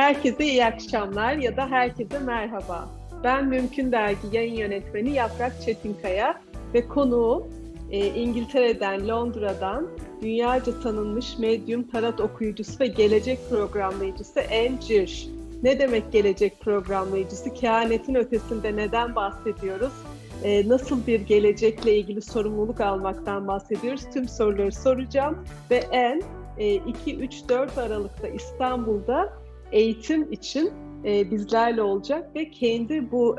Herkese iyi akşamlar ya da herkese merhaba. Ben Mümkün Dergi Yayın Yönetmeni Yaprak Çetinkaya ve konuğum İngiltere'den, Londra'dan dünyaca tanınmış medyum, tarot okuyucusu ve gelecek programlayıcısı Anne Jirsch. Ne demek gelecek programlayıcısı? Kehanetin ötesinde neden bahsediyoruz? Nasıl bir gelecekle ilgili sorumluluk almaktan bahsediyoruz? Tüm soruları soracağım ve Anne 2-3-4 Aralık'ta İstanbul'da eğitim için bizlerle olacak ve kendi bu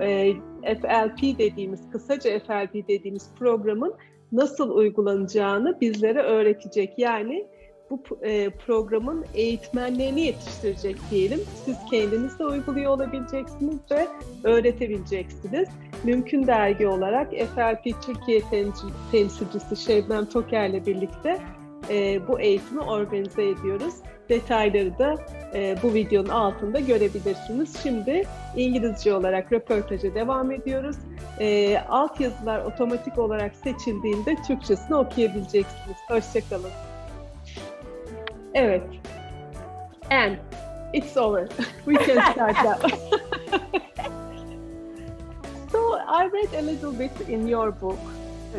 FLP dediğimiz, kısaca FLP dediğimiz programın nasıl uygulanacağını bizlere öğretecek. Yani bu programın eğitmenlerini yetiştirecek diyelim. Siz kendiniz de uyguluyor olabileceksiniz ve öğretebileceksiniz. Mümkün Dergi olarak FLP Türkiye temsilcisi sebnemgtokerle birlikte bu eğitimi organize ediyoruz. Detayları da bu videonun altında görebilirsiniz. Şimdi İngilizce olarak röportaja devam ediyoruz. Altyazılar otomatik olarak seçildiğinde Türkçesini okuyabileceksiniz. Hoşçakalın. Evet. And it's over. We can start now. So I read a little bit in your book,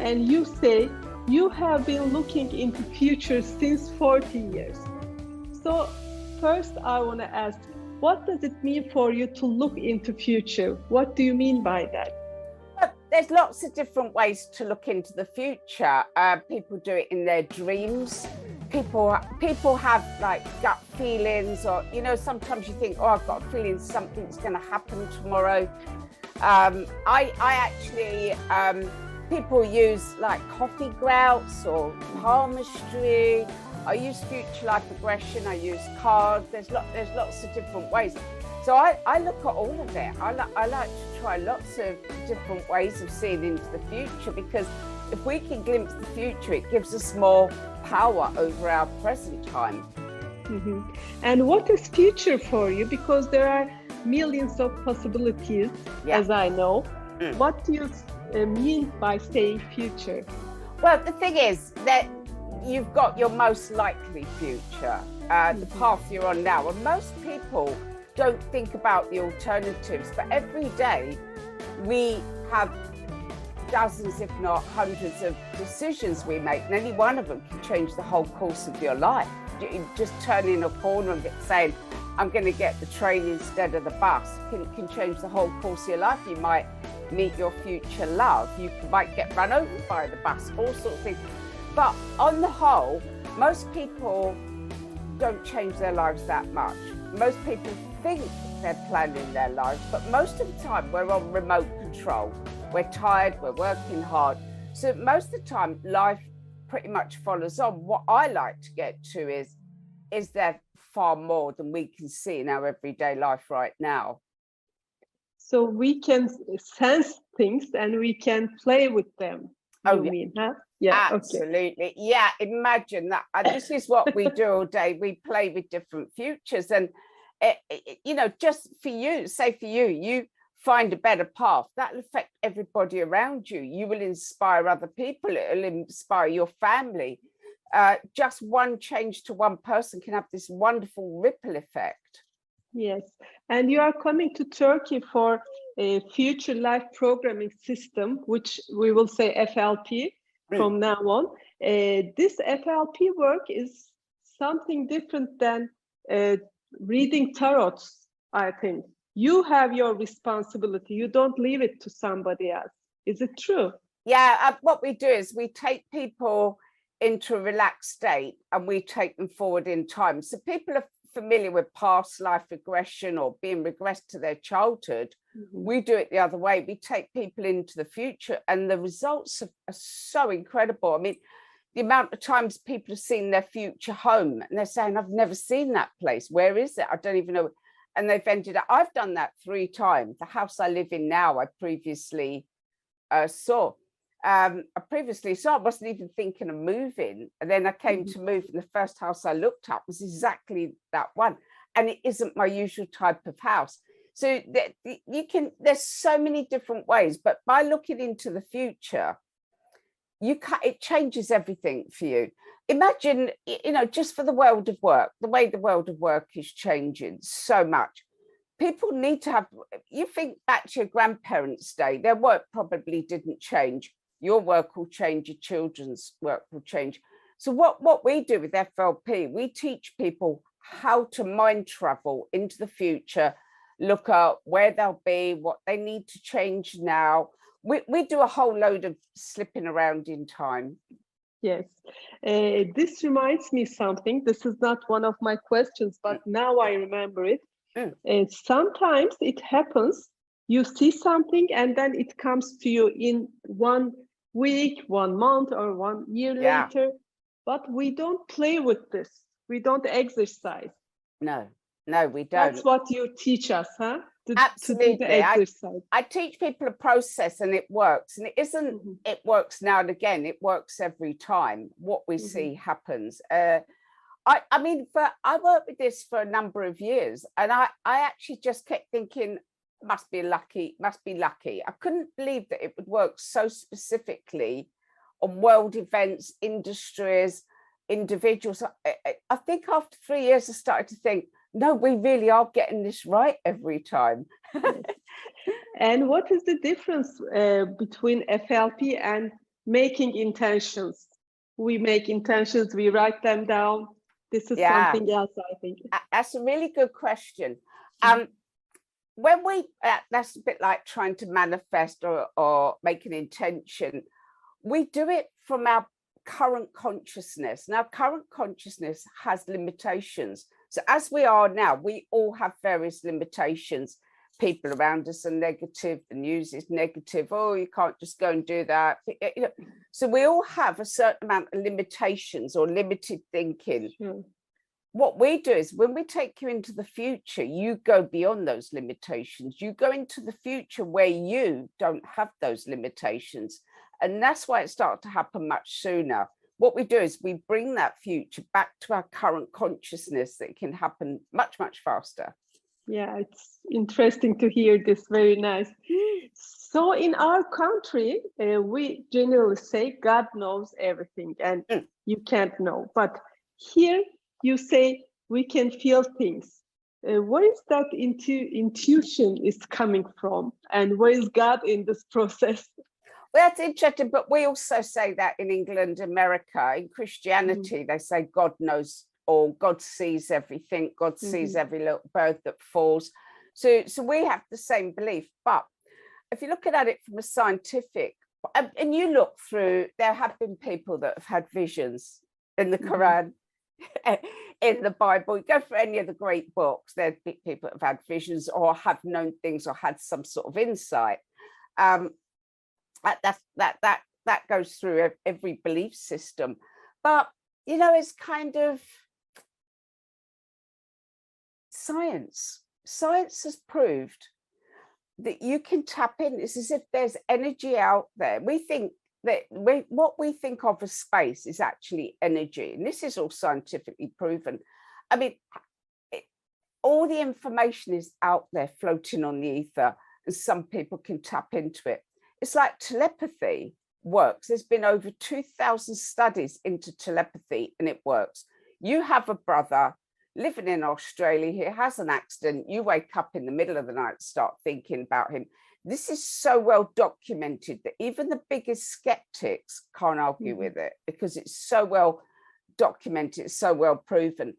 and you say you have been looking into future since 40 years. So first I want to ask, what does it mean for you to look into future? What do you mean by that? Well, there's lots of different ways to look into the future. People do it in their dreams. People have like gut feelings, or sometimes you think, oh, I've got a feeling something's going to happen tomorrow. I actually people use like coffee grouts or palmistry. I use future life progression. I use cards. There's lots of different ways. So I look at all of it. I like to try lots of different ways of seeing into the future, because if we can glimpse the future, it gives us more power over our present time. Mm-hmm. And what is future for you? Because there are millions of possibilities, as I know. What do you mean by saying future? Well, the thing is that you've got your most likely future, the path you're on now, and most people don't think about the alternatives, but every day we have dozens, if not hundreds, of decisions we make, and any one of them can change the whole course of your life. You just turning a corner and saying, I'm going to get the train instead of the bus, can change the whole course of your life. You might meet your future love, you might get run over by the bus, all sorts of things. But on the whole, most people don't change their lives that much. Most people think they're planning their lives, but most of the time we're on remote control. We're tired, we're working hard. So most of the time life pretty much follows on. What I like to get to is there far more than we can see in our everyday life right now. So we can sense things and we can play with them. You mean, huh? Yeah, absolutely. Okay. Yeah, imagine that. This is what we do all day. We play with different futures, and just for you, say for you, you find a better path. That'll affect everybody around you. You will inspire other people. It'll inspire your family. Just one change to one person can have this wonderful ripple effect. Yes, and you are coming to Turkey for a future life programming system, which we will say FLP from now on. This FLP work is something different than reading tarots, I think. You have your responsibility. You don't leave it to somebody else. Is it true? Yeah, what we do is we take people into a relaxed state and we take them forward in time. So people are familiar with past life regression or being regressed to their childhood. We do it the other way. We take people into the future, and the results are so incredible. I mean, the amount of times people have seen their future home and they're saying, I've never seen that place. Where is it? I don't even know. And they've ended up, I've done that 3 times. The house I live in now, I previously saw. I wasn't even thinking of moving. And then I came to move, and the first house I looked at was exactly that one. And it isn't my usual type of house. So there's so many different ways, but by looking into the future, it changes everything for you. imagine, just for the world of work, the way the world of work is changing so much. People need to have, you think back to your grandparents' day, their work probably didn't change. Your work will change, your children's work will change. So what we do with FLP, we teach people how to mind travel into the future, look at where they'll be, what they need to change now. We do a whole load of slipping around in time. Yes, this reminds me something. This is not one of my questions, but now I remember it. Sometimes it happens, you see something and then it comes to you in 1 week, 1 month, or 1 year later, but we don't play with this. We don't exercise. No, we don't. That's what you teach us, huh? Absolutely. To do the exercise. I teach people a process and it works. And it isn't, it works now and again, it works every time. What we see happens. I mean, I worked with this for a number of years, and I actually just kept thinking, must be lucky. I couldn't believe that it would work so specifically on world events, industries, individuals. I think after 3 years, I started to think, no, we really are getting this right every time. And what is the difference between FLP and making intentions? We make intentions, we write them down. This is something else, I think. That's a really good question. When we, that's a bit like trying to manifest or make an intention. We do it from our current consciousness. Now, current consciousness has limitations. So as we are now, we all have various limitations. People around us are negative, the news is negative. Oh, you can't just go and do that. So we all have a certain amount of limitations or limited thinking. What we do is when we take you into the future, you go beyond those limitations. You go into the future where you don't have those limitations. And that's why it starts to happen much sooner. What we do is we bring that future back to our current consciousness that it can happen much, much faster. Yeah, it's interesting to hear this. Very nice. So in our country, we generally say God knows everything and you can't know. But here you say we can feel things. Where is that intuition is coming from? And where is God in this process? Well, that's interesting, but we also say that in England, America, in Christianity, they say God knows all, God sees everything, God sees every little bird that falls. So we have the same belief. But if you look at it from a scientific, and you look through, there have been people that have had visions in the Quran, in the Bible. You go for any of the great books, there are people that have had visions or have known things or had some sort of insight. That goes through every belief system. But, it's kind of science. Science has proved that you can tap in. It's as if there's energy out there. We think that what we think of as space is actually energy. And this is all scientifically proven. I mean, all the information is out there floating on the ether, and some people can tap into it. It's like telepathy works. There's been over 2,000 studies into telepathy, and it works. You have a brother living in Australia, he has an accident, you wake up in the middle of the night and start thinking about him. This is so well documented that even the biggest skeptics can't argue with it, because it's so well documented, it's so well proven.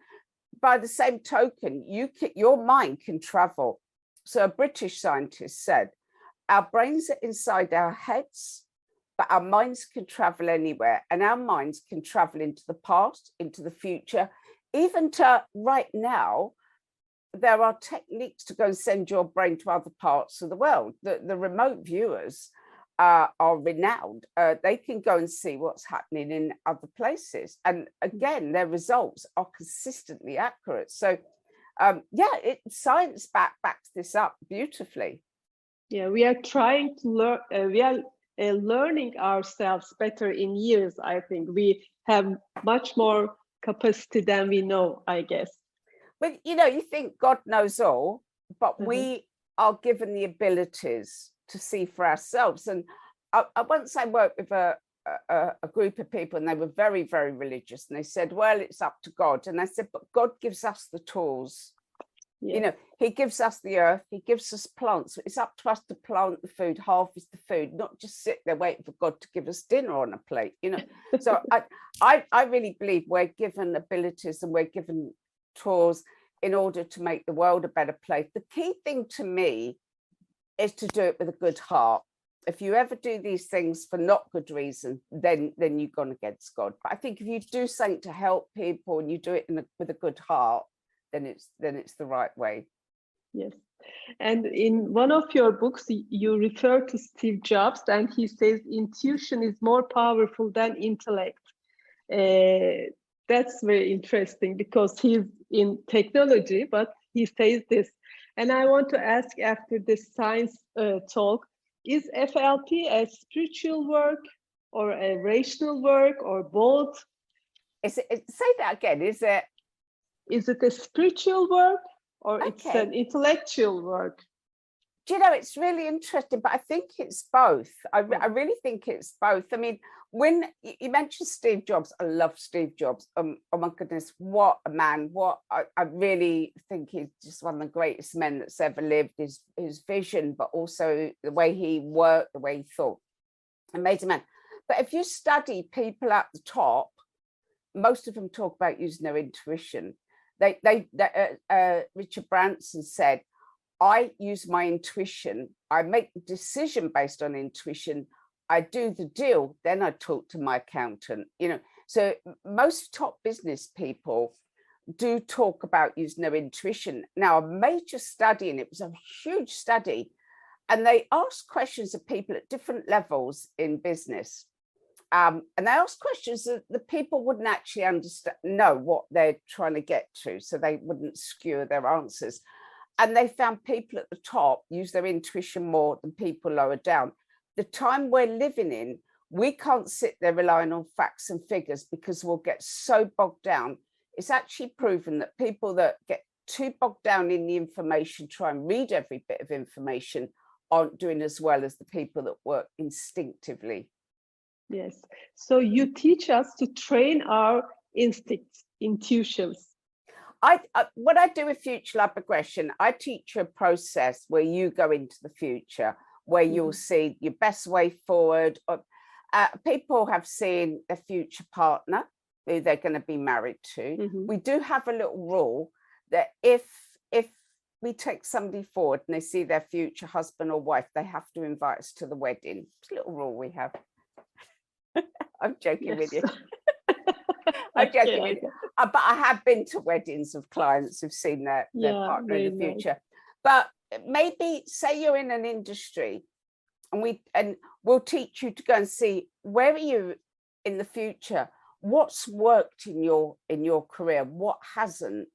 By the same token, your mind can travel. So a British scientist said, our brains are inside our heads, but our minds can travel anywhere, and our minds can travel into the past, into the future, even to right now. There are techniques to go and send your brain to other parts of the world. The remote viewers are renowned. They can go and see what's happening in other places. And again, their results are consistently accurate. So science backs this up beautifully. Yeah, we are trying to learn, we are learning ourselves better in years, I think. We have much more capacity than we know, I guess. But, you think God knows all, but we are given the abilities to see for ourselves. And once I worked with a a group of people, and they were very, very religious, and they said, well, it's up to God. And I said, but God gives us the tools. Yes. You know, he gives us the earth, he gives us plants. It's up to us to plant the food, harvest the food, not just sit there waiting for God to give us dinner on a plate, you know. So I really believe we're given abilities and we're given tools in order to make the world a better place. The key thing to me is to do it with a good heart. If you ever do these things for not good reason, then you've gone against God. But I think if you do something to help people and you do it with a good heart, then it's the right way. Yes. And in one of your books, you refer to Steve Jobs, and he says intuition is more powerful than intellect. That's very interesting because he's in technology, but he says this. And I want to ask, after this science talk, is FLP a spiritual work or a rational work or both? Say that again. Is it a spiritual work or it's an intellectual work? Do you know, it's really interesting, but I think it's both. I really think it's both. I mean, when you mentioned Steve Jobs, I love Steve Jobs. Oh my goodness, what a man. I really think he's just one of the greatest men that's ever lived. His vision, but also the way he worked, the way he thought, amazing man. But if you study people at the top, most of them talk about using their intuition. Richard Branson said, I use my intuition. I make the decision based on intuition. I do the deal, then I talk to my accountant. You know, so most top business people do talk about using their intuition. Now, a major study, and it was a huge study, and they asked questions of people at different levels in business. And they asked questions that the people wouldn't actually know what they're trying to get to, so they wouldn't skew their answers. And they found people at the top use their intuition more than people lower down. The time we're living in, we can't sit there relying on facts and figures because we'll get so bogged down. It's actually proven that people that get too bogged down in the information, try and read every bit of information, aren't doing as well as the people that work instinctively. Yes. So you teach us to train our instincts, intuitions. What I do with Future Life Progression, I teach you a process where you go into the future, where you'll see your best way forward. People have seen a future partner who they're going to be married to. We do have a little rule that if we take somebody forward and they see their future husband or wife, they have to invite us to the wedding. It's a little rule we have. I'm joking with you. I'm joking with you. But I have been to weddings of clients who've seen their partner in the future. But maybe say you're in an industry and we'll teach you to go and see where are you in the future, what's worked in your career, what hasn't,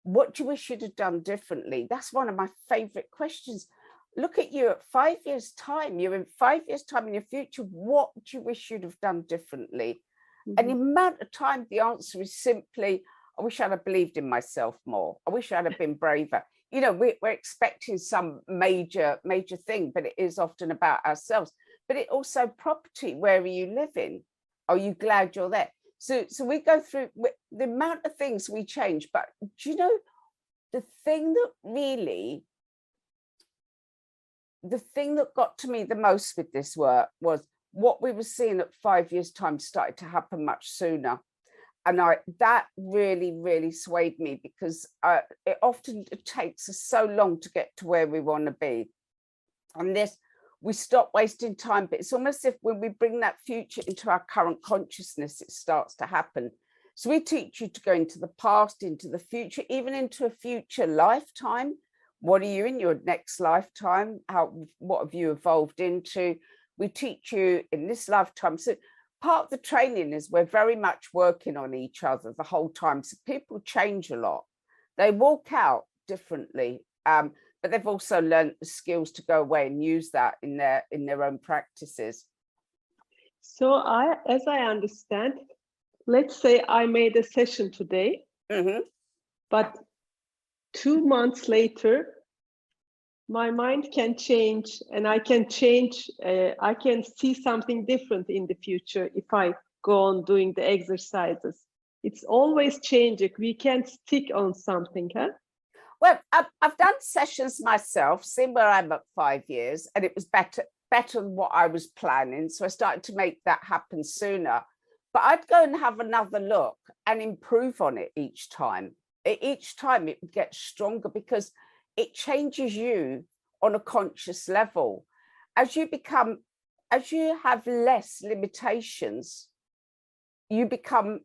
what do you wish you'd have done differently. That's one of my favorite questions. Look at you at 5 years' time. You're in 5 years' time in your future. What do you wish you'd have done differently? And the amount of time the answer is simply, I wish I'd have believed in myself more. I wish I'd have been braver. You know, we're expecting some major thing, but it is often about ourselves. But it also property. Where are you living? Are you glad you're there? So we go through the amount of things we change. But do you know, the thing that got to me the most with this work was what we were seeing at 5 years' time started to happen much sooner. And that really, really swayed me because it often takes us so long to get to where we want to be. And we stop wasting time, but it's almost as if when we bring that future into our current consciousness, it starts to happen. So we teach you to go into the past, into the future, even into a future lifetime. What are you in your next lifetime? What have you evolved into? We teach you in this lifetime. So part of the training is we're very much working on each other the whole time. So people change a lot. They walk out differently, but they've also learned the skills to go away and use that in their own practices. So as I understand, let's say I made a session today, but 2 months later, my mind can change, and I can change. I can see something different in the future if I go on doing the exercises. It's always changing. We can't stick on something, huh? Well, I've done sessions myself, seen where I'm at 5 years, and it was better than what I was planning. So I started to make that happen sooner. But I'd go and have another look and improve on it each time. Each time it would get stronger because it changes you on a conscious level. As you have less limitations, you become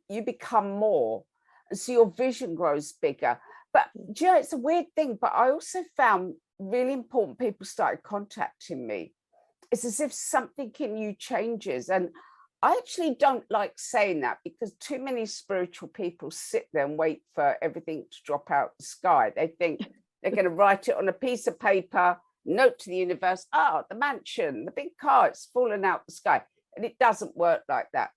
more. And so your vision grows bigger. But do you know, it's a weird thing, but I also found really important people started contacting me. It's as if something in you changes. And I actually don't like saying that because too many spiritual people sit there and wait for everything to drop out the sky. They think they're going to write it on a piece of paper, note to the universe, the mansion, the big car, it's fallen out the sky. And it doesn't work like that.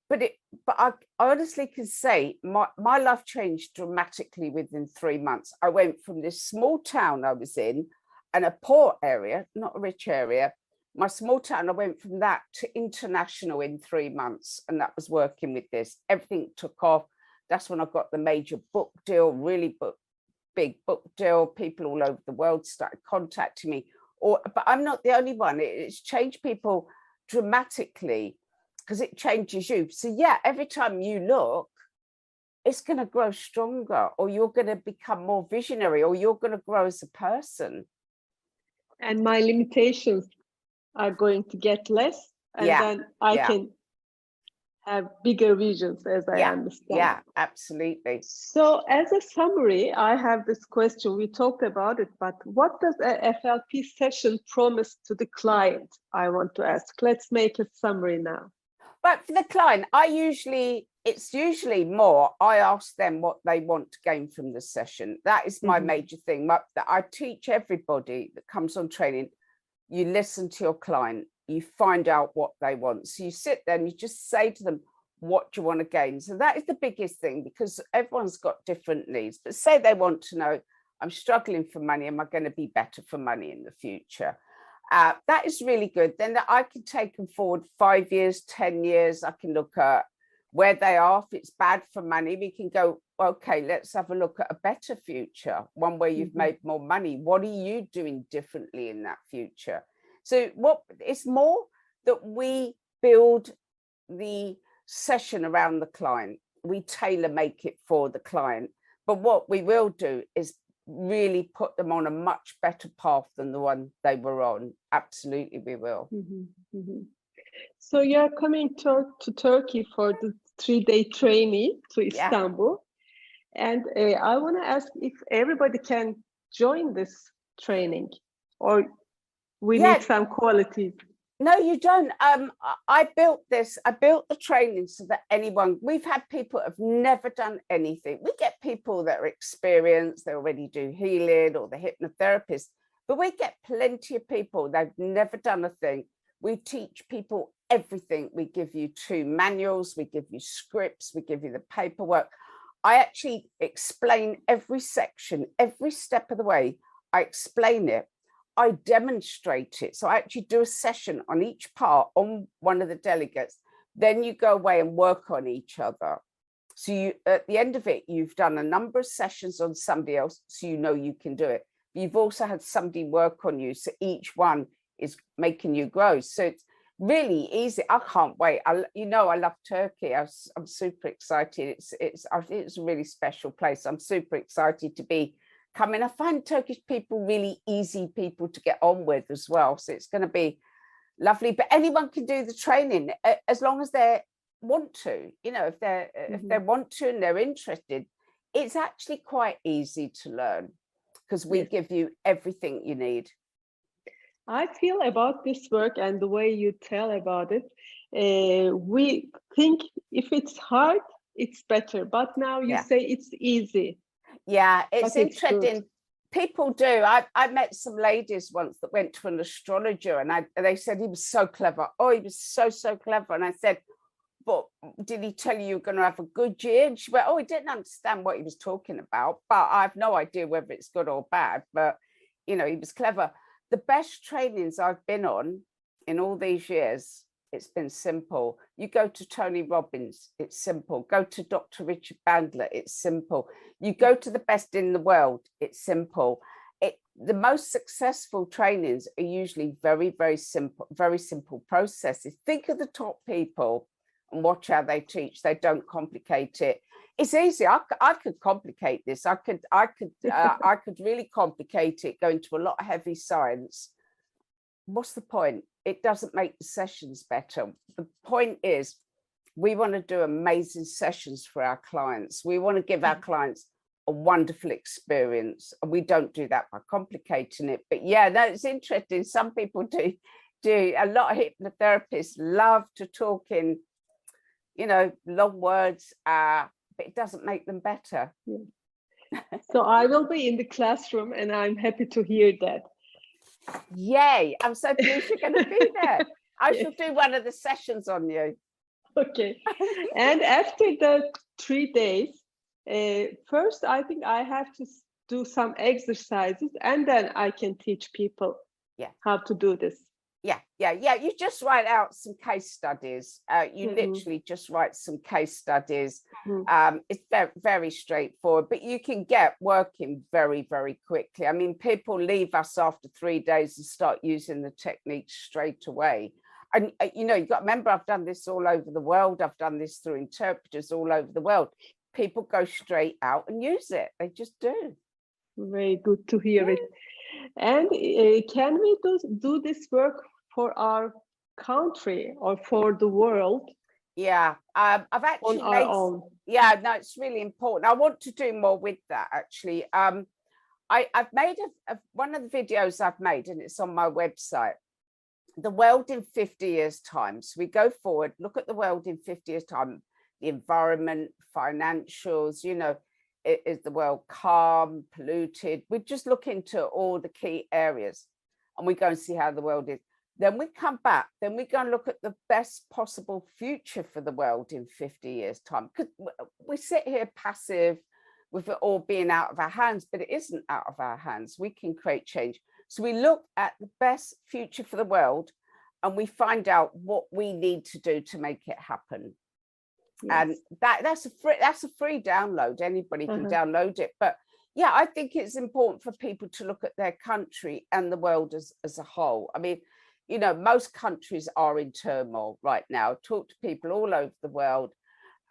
But I honestly can say my life changed dramatically within 3 months. I went from this small town I was in and a poor area, not a rich area. My small town, I went from that to international in 3 months. And that was working with this. Everything took off. That's when I got the major book deal, really big book deal. People all over the world started contacting me. But I'm not the only one. It's changed people dramatically, because it changes you. So yeah, every time you look, it's going to grow stronger, or you're going to become more visionary, or you're going to grow as a person. And my limitations are going to get less, and then I can have bigger visions, as I understand. Yeah, absolutely. So as a summary, I have this question. We talked about it, but what does a FLP session promise to the client? I want to ask. Let's make a summary now. But for the client, it's usually more, I ask them what they want to gain from the session. That is my major thing. That I teach everybody that comes on training. You listen to your client, you find out what they want. So you sit there and you just say to them, what do you want to gain? So that is the biggest thing, because everyone's got different needs. But say they want to know, I'm struggling for money. Am I going to be better for money in the future? That is really good. Then I can take them forward 5 years, 10 years. I can look at where they are. If it's bad for money, we can go, okay, let's have a look at a better future, one where you've made more money. What are you doing differently in that future? So it's more that we build the session around the client. We tailor make it for the client. But what we will do is really put them on a much better path than the one they were on. Absolutely, we will. So you're coming to Turkey for the 3-day training to Istanbul. And I want to ask if everybody can join this training, or we need some qualities. No, you don't. I built the training so that we've had people who have never done anything. We get people that are experienced, they already do healing, or the hypnotherapists, but we get plenty of people that have never done a thing. We teach people everything. We give you 2 manuals, we give you scripts, we give you the paperwork. I actually explain every section, every step of the way. I explain it. I demonstrate it. So I actually do a session on each part on one of the delegates. Then you go away and work on each other. So you, at the end of it, you've done a number of sessions on somebody else, so you know you can do it. You've also had somebody work on you, so each one is making you grow. So it's really easy. I can't wait. I love Turkey. I'm super excited. I think it's a really special place. I'm super excited to be coming. I find Turkish people really easy people to get on with as well. So it's going to be lovely. But anyone can do the training as long as they want to. If they want to and they're interested, it's actually quite easy to learn, because we give you everything you need. I feel about this work and the way you tell about it, we think if it's hard, it's better. But now you say it's easy. Yeah, it's interesting. People do. I met some ladies once that went to an astrologer, and they said he was so clever. Oh, he was so clever. And I said, but did he tell you you're going to have a good year? And she went, oh, he didn't understand what he was talking about, but I have no idea whether it's good or bad. But, he was clever. the best trainings I've been on in all these years, it's been simple. You go to Tony Robbins, it's simple. Go to Dr. Richard Bandler, it's simple. You go to the best in the world, it's simple. The most successful trainings are usually very simple processes. Think of the top people and watch how they teach. They don't complicate it. It's easy. I could complicate this. I could really complicate it, go into a lot of heavy science. What's the point? It doesn't make the sessions better. The point is, we want to do amazing sessions for our clients. We want to give our clients a wonderful experience, and we don't do that by complicating it. But yeah, no, it's interesting. Some people do. A lot of hypnotherapists love to talk in, long words, but it doesn't make them better. Yeah. So I will be in the classroom, and I'm happy to hear that. Yay! I'm so pleased you're going to be there. I shall do one of the sessions on you. Okay. And after the 3 days, first, I think I have to do some exercises, and then I can teach people how to do this. Yeah. You just write out some case studies. You literally just write some case studies. It's very, very straightforward, but you can get working very, very quickly. I mean, people leave us after 3 days and start using the techniques straight away. And, you've got to remember, I've done this all over the world. I've done this through interpreters all over the world. People go straight out and use it. They just do. Very good to hear it. And can we do this work for our country or for the world? Yeah, I've actually on our own. Yeah, no, it's really important. I want to do more with that, actually. I've made one of the videos I've made, and it's on my website, the world in 50 years' time. So we go forward, look at the world in 50 years' time, the environment, financials, is the world calm, polluted? We just look into all the key areas, and we go and see how the world is. Then we come back, then we go and look at the best possible future for the world in 50 years' time. Because we sit here passive with it all being out of our hands, but it isn't out of our hands. We can create change. So we look at the best future for the world, and we find out what we need to do to make it happen. Yes. And that's a free download. Anybody can download it. But yeah, I think it's important for people to look at their country and the world as a whole. I mean, most countries are in turmoil right now. Talk to people all over the world.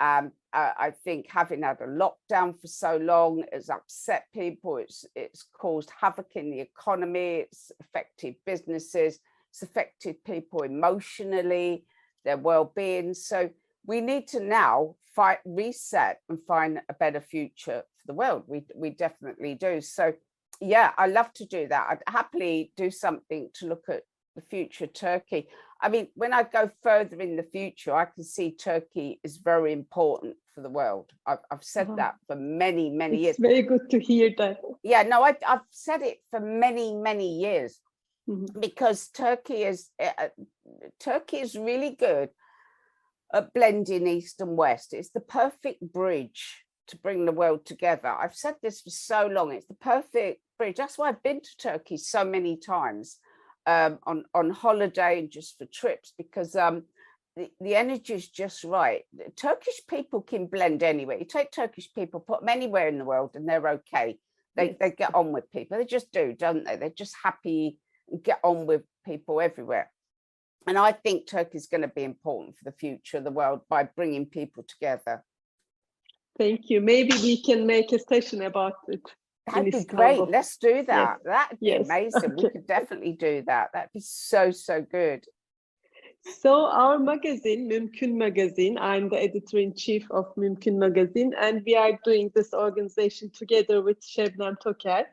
I think having had a lockdown for so long has upset people. It's caused havoc in the economy. It's affected businesses. It's affected people emotionally, their well-being. So we need to now reset and find a better future for the world. We definitely do. So yeah, I love to do that. I'd happily do something to look at the future of Turkey. I mean, when I go further in the future, I can see Turkey is very important for the world. I've said that for many, many years. It's very good to hear that. Yeah, no, I've said it for many, many years, because Turkey is really good at blending East and West. It's the perfect bridge to bring the world together. I've said this for so long. It's the perfect bridge. That's why I've been to Turkey so many times. On holiday and just for trips, because the energy is just right. Turkish people can blend anywhere. You take Turkish people, put them anywhere in the world, and they're okay. They get on with people. They just do, don't they? They're just happy and get on with people everywhere. And I think Turkey is going to be important for the future of the world by bringing people together. Thank you. Maybe we can make a session about it. That'd be great. Let's do that. Yes. That'd be amazing. Okay. We could definitely do that. That'd be so good. So our magazine, Mümkün Magazine, I'm the editor-in-chief of Mümkün Magazine, and we are doing this organization together with sebnemgtoker.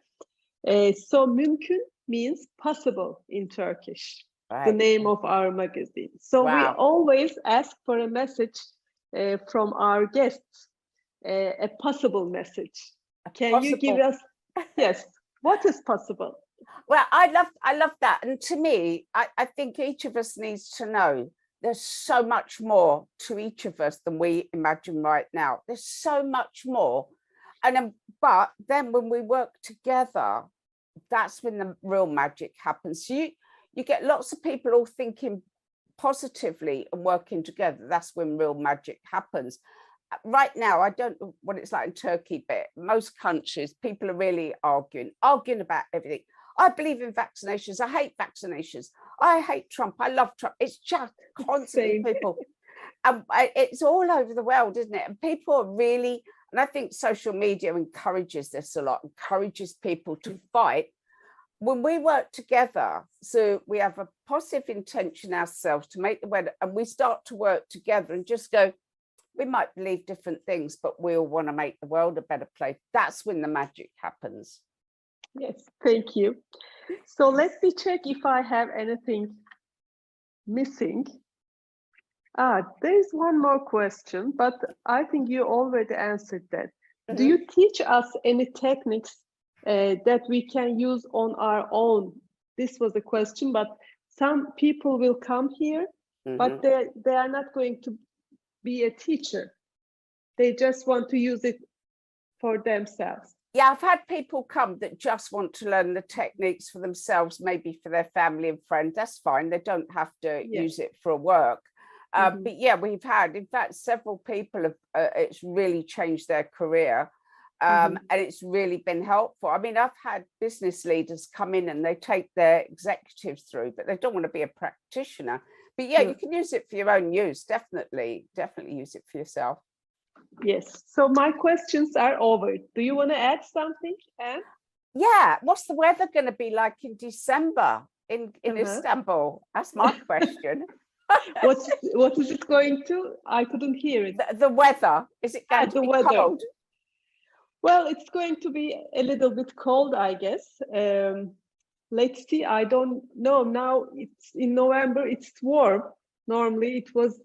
So Mümkün means possible in Turkish, the name of our magazine. So we always ask for a message from our guests, a possible message. Can you give us, yes, what is possible? Well, I love that. And to me, I think each of us needs to know there's so much more to each of us than we imagine right now. There's so much more. But then when we work together, that's when the real magic happens. So you get lots of people all thinking positively and working together. That's when real magic happens. Right now, I don't know what it's like in Turkey, but most countries, people are really arguing about everything. I believe in vaccinations. I hate vaccinations. I hate Trump. I love Trump. It's just constantly people. And it's all over the world, isn't it? And people are really, and I think social media encourages this a lot, encourages people to fight. When we work together, so we have a positive intention ourselves to make the world, and we start to work together and just go, we might believe different things, but we all want to make the world a better place. That's when the magic happens. Yes, thank you. So let me check if I have anything missing. There's one more question, but I think you already answered that. Mm-hmm. Do you teach us any techniques that we can use on our own? This was a question, but some people will come here, mm-hmm. but they are not going to be a teacher. They just want to use it for themselves. Yeah, I've had people come that just want to learn the techniques for themselves, maybe for their family and friends. That's fine. They don't have to use it for work. Mm-hmm. But yeah, we've had, in fact, several people have, it's really changed their career. Mm-hmm. And it's really been helpful. I mean, I've had business leaders come in and they take their executives through, but they don't want to be a practitioner. But yeah, you can use it for your own use. Definitely use it for yourself. Yes. So my questions are over. Do you want to add something, Anne? Yeah. What's the weather going to be like in December in Istanbul? That's my question. What is it going to? I couldn't hear it. The weather. Is it going to be cold? Well, it's going to be a little bit cold, I guess. Let's see. I don't know. Now it's in November. It's warm. Normally it was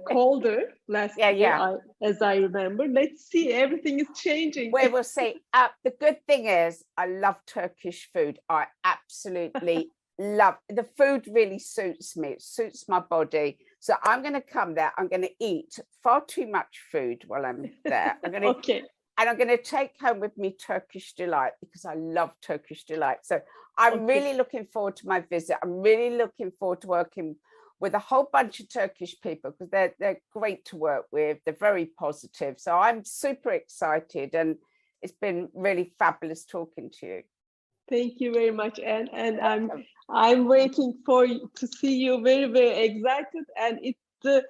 colder last year, as I remember. Let's see. Everything is changing. We will see. The good thing is, I love Turkish food. I absolutely love the food. Really suits me. It suits my body. So I'm going to come there. I'm going to eat far too much food while I'm there. I'm going to and I'm going to take home with me Turkish delight because I love Turkish delight. So I'm really looking forward to my visit. I'm really looking forward to working with a whole bunch of Turkish people because they're great to work with. They're very positive. So I'm super excited and it's been really fabulous talking to you. Thank you very much, Anne. And I'm waiting to see you. Very, very excited. And the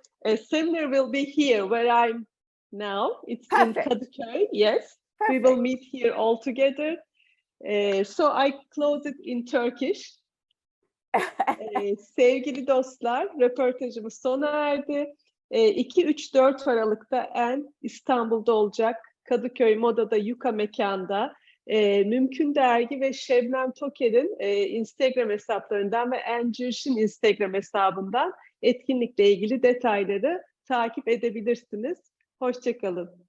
seminar will be here where I'm now. It's Perfect. In Çetinkaya'ya. Yes, Perfect. We will meet here all together. So I close it in Turkish. Sevgili dostlar, röportajımız sona erdi. 2-3-4 Aralık'ta Anne İstanbul'da olacak. Kadıköy Moda'da Yuka Mekân'da. Mümkün Dergi ve sebnemgtoker'in Instagram hesaplarından ve Anne Jirsch'in Instagram hesabından etkinlikle ilgili detayları takip edebilirsiniz. Hoşça kalın.